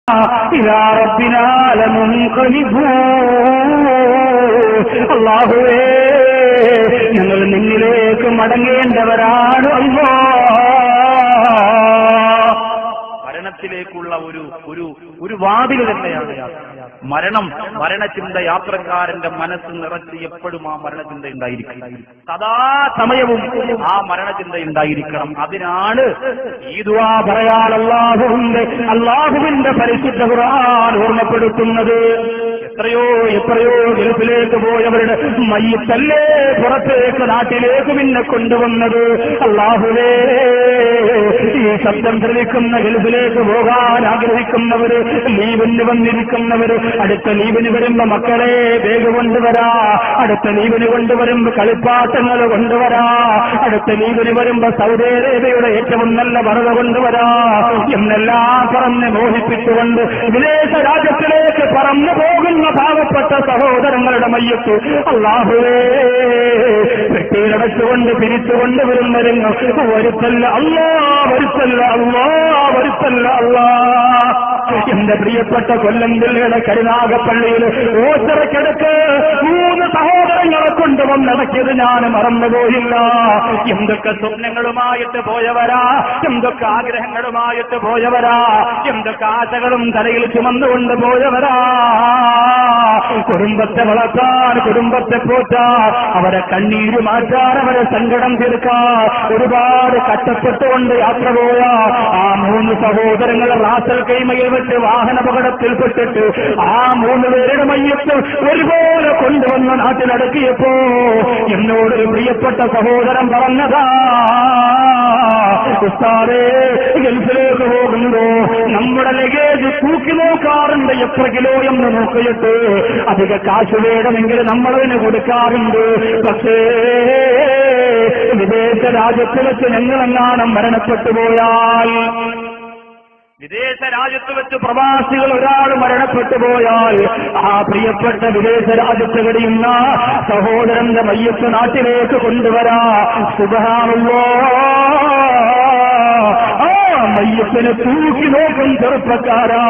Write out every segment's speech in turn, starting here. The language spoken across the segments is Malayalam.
ഇലാ റബ്ബിനാ ലമുൻഖലിബൂൻ. അല്ലാഹുവേ, ഞങ്ങൾ നിന്നിലേക്ക് മടങ്ങേണ്ടവരാണ് അല്ലാഹ്. മരണത്തിലേക്കുള്ള ഒരു വാതിൽ തന്നെയാണ് മരണചിന്ത. യാത്രക്കാരന്റെ മനസ്സ് നിറച്ച് എപ്പോഴും ആ മരണചിന്ത ഉണ്ടായിരിക്കും, സദാസമയവും ആ മരണചിന്ത ഉണ്ടായിരിക്കണം. അതിനാണ് ഈ ദുആ പറയാൻ അല്ലാഹുവിന്റെ പരിശുദ്ധ ഖുർആൻ ഓർമ്മപ്പെടുത്തുന്നത്. എത്രയോ ഗൾഫിലേക്ക് പോയവരുടെ മയ്യിത്തല്ലേ പുറത്തേക്ക് നാട്ടിലേക്ക് പിന്നെ കൊണ്ടുവന്നത്. അല്ലാഹുവേ, ഈ ശബ്ദം ശ്രവിക്കുന്ന ഗൾഫിലേക്ക് പോകാൻ ആഗ്രഹിക്കുന്നവര്, ലീവിന് വന്നിരിക്കുന്നവര്, അടുത്ത ലീവിന് വരുമ്പോ മക്കളെ ബാഗ് കൊണ്ടുവരാ, അടുത്ത ലീവിന് കൊണ്ടുവരുമ്പോ കളിപ്പാട്ടങ്ങൾ കൊണ്ടുവരാ, അടുത്ത ലീവിന് വരുമ്പോ സൗദി അറേബ്യയുടെ ഏറ്റവും നല്ല വറവ കൊണ്ടുവരാ എന്നെല്ലാം പറഞ്ഞ് മോഹിപ്പിച്ചുകൊണ്ട് വിദേശ രാജ്യത്തിലേക്ക് പറന്നു പോകുന്ന പാവപ്പെട്ട സഹോദരങ്ങളുടെ മയ്യത്ത് അല്ലാഹുവേ പെട്ടിയിലടച്ചുകൊണ്ട് പിരിച്ചുകൊണ്ട് വരുന്നവരുങ്ങൾ വരുത്തല്ല അല്ലാ, വരുത്തല്ല അല്ലാ, വരുത്തല്ല അല്ലാ. എന്റെ പ്രിയപ്പെട്ട കൊല്ലം ജില്ലയുടെ കരുനാഗപ്പള്ളിയിൽ ഓച്ചിറക്കിടക്ക് 3 സഹോദരങ്ങളെ കൊണ്ടുവന്നടക്കിയത് ഞാൻ മറന്നുപോയില്ല. എന്തൊക്കെ സ്വപ്നങ്ങളുമായിട്ട് പോയവരാ, എന്തൊക്കെ ആഗ്രഹങ്ങളുമായിട്ട് പോയവരാ, എന്തൊക്കെ ആശകളും തലയിൽ ചുമന്നുകൊണ്ട് പോയവരാ. കുടുംബത്തെ വളർത്താൻ, കുടുംബത്തെ പോറ്റാൻ, അവരെ കണ്ണീര് മാറ്റാൻ, അവരെ സങ്കടം തീർക്കാൻ ഒരുപാട് കഷ്ടപ്പെട്ടുകൊണ്ട് യാത്ര പോയ ആ 3 സഹോദരങ്ങൾ റാസൽ കൈമയിൽ വെച്ച് വാഹനാപകടത്തിൽപ്പെട്ടിട്ട് ആ 3 പേരുടെ മയ്യത്ത് ഒരുപോലെ കൊണ്ടുവന്ന നാട്ടിലടക്കിയപ്പോ എന്നോട് പ്രിയപ്പെട്ട സഹോദരൻ പറഞ്ഞതാ, ഉസ്താദേ, ഗൾഫിലേക്ക് പോകുന്നുണ്ടോ? നമ്മുടെ ലഗേജ് തൂക്കി നോക്കാറുണ്ട്, എത്ര കിലോ എന്ന് നോക്കിയിട്ട് അധിക കാശ് വേണമെങ്കിൽ നമ്മളതിന് കൊടുക്കാറുണ്ട്. പക്ഷേ വിദേശ രാജ്യത്ത് വെച്ച് ഞങ്ങളെങ്ങാനും മരണപ്പെട്ടു പോയാൽ, വിദേശ രാജ്യത്ത് വെച്ച് പ്രവാസികൾ ഒരാൾ മരണപ്പെട്ടു പോയാൽ ആ പ്രിയപ്പെട്ട വിദേശ രാജ്യത്ത് കഴിയുന്ന സഹോദരന്റെ മയ്യത്ത് നാട്ടിലേക്ക് കൊണ്ടുവരാ. സുബ്ഹാനല്ലാഹ്, മയ്യത്തിനെ തൂക്കി നോക്കും ചെറുപ്പക്കാരാ.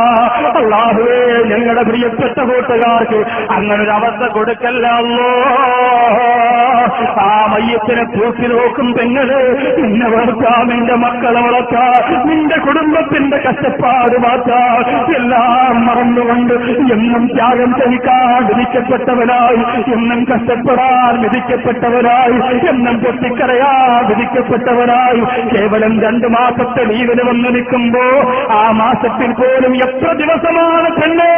അല്ലാഹുവേ, ഞങ്ങളുടെ പ്രിയപ്പെട്ട കൂട്ടുകാർക്ക് അങ്ങനൊരു അവസ്ഥ കൊടുക്കല്ല അല്ലാഹ്. ആ മയ്യത്തിനെ തൂക്കി നോക്കും പെങ്ങള്, നിന്നെ വളർത്താം, നിന്റെ മക്കളെ വളർത്താം, നിന്റെ കുടുംബത്തിന്റെ കഷ്ടപ്പാട് മാറ്റാം, എല്ലാം മറന്നുകൊണ്ട് എന്നും ത്യാഗം സഹിക്കാൻ വിധിക്കപ്പെട്ടവരായി, എന്നും കഷ്ടപ്പെടാൻ വിധിക്കപ്പെട്ടവരായി, എന്നും പൊട്ടിക്കരയാൻ വിധിക്കപ്പെട്ടവരായി കേവലം 2 മാസത്തെ ലീവിന് വന്നു നിൽക്കുമ്പോ ആ മാസത്തിൽ പോലും എത്ര ദിവസമാണ് പെണ്ണേ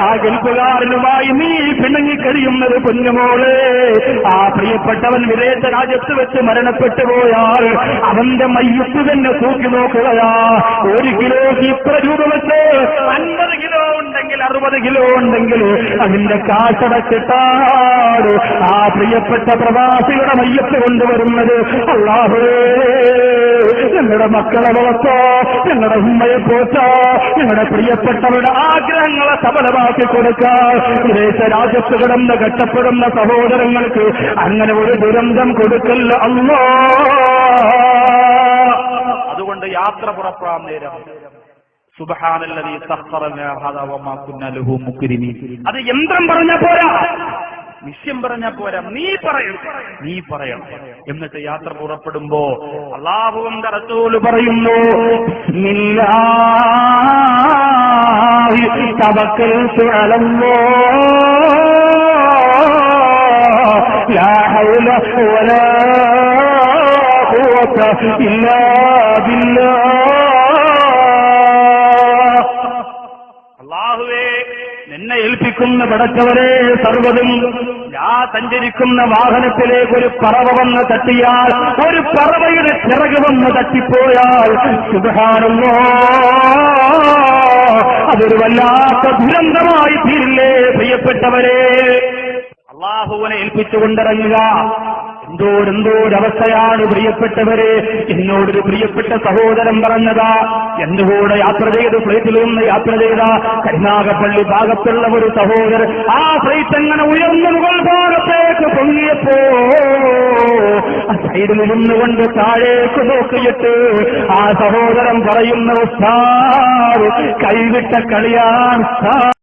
ആ ഗൾഫുകാരനുമായി നീ പിണങ്ങിക്കഴിയുന്നത്? കുഞ്ഞുമോളെ, ആ പ്രിയപ്പെട്ടവൻ വിദേശ രാജ്യത്ത് വെച്ച് മരണപ്പെട്ടു പോയാൽ അവന്റെ മയ്യത്ത് തന്നെ തൂക്കി നോക്കുകയാ. 1 കിലോയ്ക്ക് ഇത്ര രൂപ വെച്ച് 50 കിലോ ഉണ്ടെങ്കിൽ 60 കിലോ ഉണ്ടെങ്കിൽ അതിന്റെ കാശടച്ചിട്ടാണ് ആ പ്രിയപ്പെട്ട പ്രവാസികളുടെ മയ്യത്ത് കൊണ്ടുവരുന്നത്. അല്ലാഹുവേ, ഞങ്ങളുടെ മക്കളെ വളർത്തോ, ഞങ്ങളുടെ ഉമ്മയെ പോറ്റോ, ഞങ്ങളുടെ പ്രിയപ്പെട്ടവരുടെ ആഗ്രഹങ്ങളെ സഫലമാക്കി കൊടുക്കാൻ വിദേശ രാജ്യത്ത് കിടന്ന് കഷ്ടപ്പെടുന്ന സഹോദരങ്ങൾക്ക് അങ്ങനെ ഒരു ദുരന്തം കൊടുക്കല്ല അല്ലാഹ്. അതുകൊണ്ട് യാത്ര പുറപ്പെടാൻ നേരം സുബ്ഹാനല്ലദീ സഖറ ലനാ ഹാദാ വമാ കുന്നാ ലഹു മുഖ്രിനീൻ. അത് യന്ത്രം പറഞ്ഞാ പോരാ, നിശ്ചയം പറഞ്ഞാ പോരാ, നീ പറയണം. എന്നിട്ട് യാത്ര പുറപ്പെടുമ്പോ അല്ലാഹുവിന്റെ റസൂൽ പറയുന്നു, ബിസ്മില്ലാഹി തവക്കൽതു അലല്ലാഹ് ലാ ഹൗല വലാ ഖുവത ഇല്ലാ ബില്ലാഹ്. അല്ലാഹുവേ, നിന്നെ ഏൽപ്പിക്കുന്ന പടച്ചവരെ സർവ്വതും ഞാൻ സഞ്ചരിക്കുന്ന വാഹനത്തിലേക്ക് ഒരു പറവ വന്ന് തട്ടിയാൽ, ഒരു പറവയുടെ ചിറക് വന്ന് തട്ടിപ്പോയാൽ സുബ്ഹാനല്ലാഹ്, അതൊരു വല്ലാത്ത ദുരന്തമായി തീരില്ലേ പ്രിയപ്പെട്ടവരെ? അല്ലാഹുവിനെ ഏൽപ്പിച്ചുകൊണ്ടിറങ്ങുക. എന്തോരവസ്ഥയാണ് പ്രിയപ്പെട്ടവരെ. എന്നോടൊരു പ്രിയപ്പെട്ട സഹോദരൻ പറഞ്ഞതാ, എന്റെ കൂടെ യാത്ര ചെയ്ത് ഫ്ലൈറ്റിൽ നിന്ന് യാത്ര ചെയ്ത കരുനാഗപ്പള്ളി ഭാഗത്തുള്ള ഒരു സഹോദരൻ, ആ ഫ്ലൈറ്റ് എങ്ങനെ ഉയർന്നു മുകൾ ഭാഗത്തേക്ക് പൊങ്ങിയപ്പോ സൈഡിലിരുന്നു കൊണ്ട് താഴേക്ക് നോക്കിയിട്ട് ആ സഹോദരൻ പറയുന്ന ഉസ്താദ് കൈവിട്ട കളിയാണ് ഉസ്താദ്.